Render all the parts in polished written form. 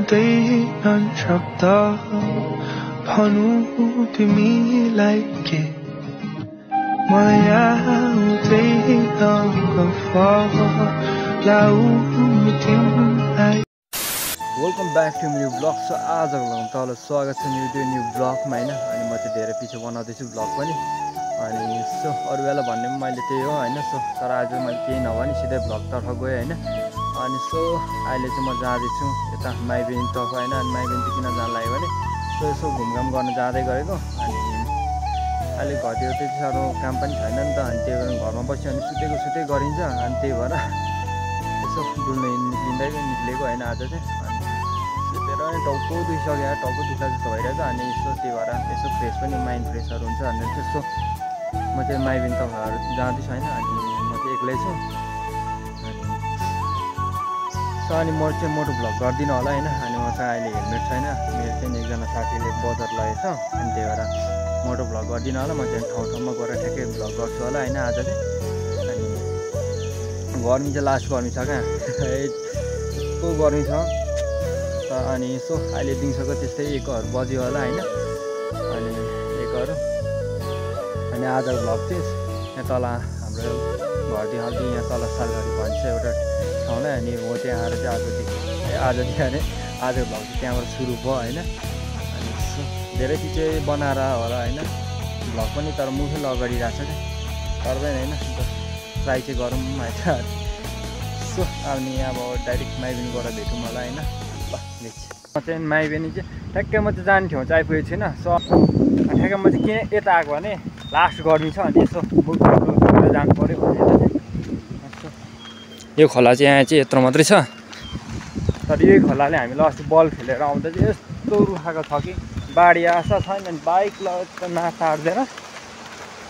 आउँदैनन् शब्द भनौँ तिमीलाई के माया आउँदैन गफ लाऊ तिमीलाई। Welcome back to new blog. So आजको भ्लगमा तपाईँलाई स्वागत छ त्यो न्यू ब्लगमा होइन। अनि म चाहिँ धेरै पछि बनाउँदैछु ब्लग पनि। अनि सो अरू बेला भन्ने पनि मैले त्यही हो होइन। सो तर आज मैले केही नभने सिधै ब्लगतर्फ गएँ होइन। अनि सो अहिले चाहिँ म जाँदैछु यता माइबेनीतर्फ होइन। अनि माइबेनी चाहिँ किन जान लाग्यो भने सो यसो घुमघाम गर्न जाँदै गरेको। अनि अहिले घरतिर त्यति साह्रो काम पनि छैन नि त। अनि त्यही भएर घरमा बस्यो भने सुतेको गरिन्छ। अनि त्यही भएर यसो डुल्न निक्लेको होइन आज चाहिँ। अनि टाउको दुखिसक्यो, टाउको दुख्दा जस्तो भइरहेछ। अनि यसो त्यही भएर यसो फ्रेस पनि माइन्ड फ्रेसहरू हुन्छ भनेर त्यस्तो म चाहिँ माइबेनीतर्फ जाँदैछु होइन। अनि म चाहिँ एक्लै छु। अनि म चाहिँ मोटो भ्लग गर्दिनँ होला होइन। अनि म चाहिँ अहिले हेलमेट छैन, मेरो चाहिँ एकजना साथीले बजार लगेछ। अनि त्यही भएर मोटो भ्लग गर्दिनँ होला। म चाहिँ ठाउँ गएर ठ्याक्कै भ्लग गर्छु होला होइन आज चाहिँ। अनि गर्मी चाहिँ लास्ट गर्मी छ क्या, यस्तो गर्मी छ। अनि यसो अहिले दिउँसोको त्यस्तै 1 बज्यो होला होइन। अनि 1 अनि आजको भ्लग चाहिँ यहाँ तल हाम्रो घरदेखि अलिक यहाँ तल सालघरी भन्छ एउटा ठाउँलाई। अनि हो त्यहाँ आएर चाहिँ आजदेखि अनि आजको भ्लग चाहिँ त्यहाँबाट सुरु भयो होइन। अनि धेरै चिज बनाएर होला होइन भ्लग पनि, तर मुखै लगाइरहेको छ क्या, तर पनि होइन ट्राई चाहिँ गरौँ होइन। सो अनि अब डाइरेक्ट माइबेनी गएर भेटौँ होला होइन। म चाहिँ माइबेनी चाहिँ ठ्याक्कै म चाहिँ जाने ठाउँ चाहिँ आइपुगेको छुइनँ। सो ठ्याक्कै म चाहिँ किन यता आएको भने लास्ट गर्मी छ। अनि यसो बुकहरू जानु पऱ्यो भनेर यो खोला चाहिँ यहाँ चाहिँ यत्रो मात्रै छ। तर यही खोलाले हामीले अस्ति बल खेलेर आउँदा चाहिँ यस्तो रुखाएको छ कि बाढी आशा छैन। अनि बाइक लगाएर नतार्देर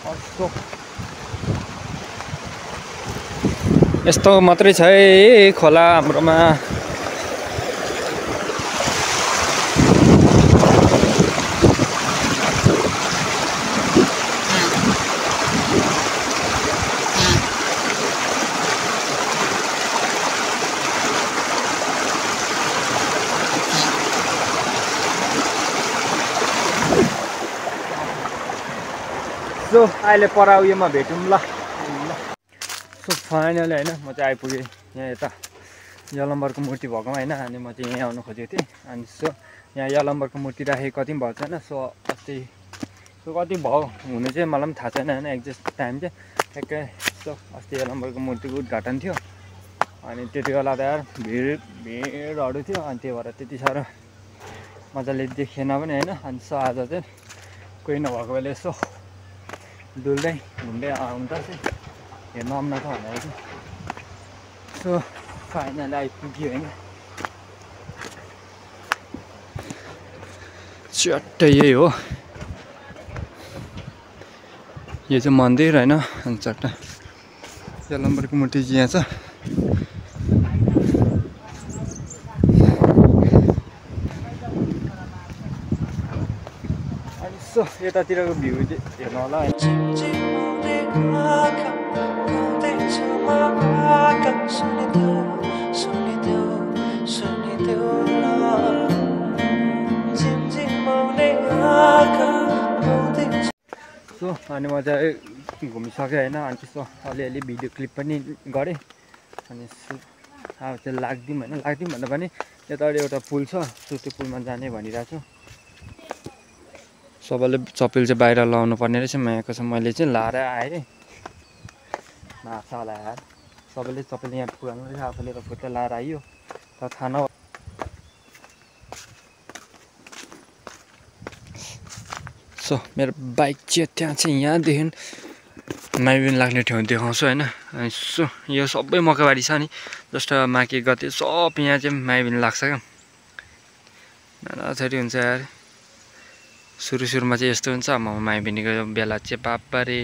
कस्तो यस्तो मात्रै छ है खोला हाम्रोमा। सो अहिले परा उयोमा भेटौँ ल। सो फाइनली होइन म चाहिँ आइपुगेँ यहाँ यता यलम्बरको मूर्ति भएकोमा होइन। अनि म चाहिँ यहीँ आउनु खोजेको थिएँ। अनि सो यहाँ यलम्बरको मूर्ति राखेको कति पनि भएको छैन। सो अस्ति सो कति भयो हुनु चाहिँ मलाई पनि थाहा छैन होइन एक्ज्याक्ट टाइम चाहिँ ठ्याक्कै। सो अस्ति यलम्बरको मूर्तिको उद्घाटन थियो। अनि त्यति बेला त यार भिडहरू थियो। अनि त्यही भएर त्यति साह्रो मजाले देखिएन पनि होइन। अनि सो आज चाहिँ कोही नभएको बेला यसो डुल्दै घुम्दै आउँदा चाहिँ हेर्नु आउन त भनेर चाहिँ सो फाइनली आइपुग्यो होइन। चट्टै यही हो, यो चाहिँ मन्दिर होइन। अनि चट्टा यलम्बरको मूर्ति चाहिँ यहाँ छ। अनि सो यतातिरको भ्यू चाहिँ हेर्नु होला होइन। सो अनि म चाहिँ घुमिसकेँ होइन। अनि त्यसो अलिअलि भिडियो क्लिप पनि गरेँ। अनि अब चाहिँ लाग्दिउँ होइन, लाग्दिउँ भन्दा पनि यता एउटा पुल छ। सो त्यो पुलमा जाने भनिरहेको छु। सबैले चप्पल चाहिँ बाहिर लाउनु पर्ने रहेछ मायाको छ। मैले चाहिँ लाएर आएँ मार्छ होला यार। सबैले चप्पल यहाँ पुरानो रहेछ, आफूले त खुट्टा लाएर आइयो तर थाहा न। सो मेरो बाइक चाहिँ त्यहाँ चाहिँ यहाँदेखि माइबेनी लाग्ने ठाउँ देखाउँछु होइन। अनि सो यो सबै मकैबारी छ नि, जस्ट माके गते सब यहाँ चाहिँ माइबेनी लाग्छ क्या। नानाथरी हुन्छ यार। सुरुमा चाहिँ यस्तो हुन्छ। म माइबेनीको बेला चाहिँ बाबारे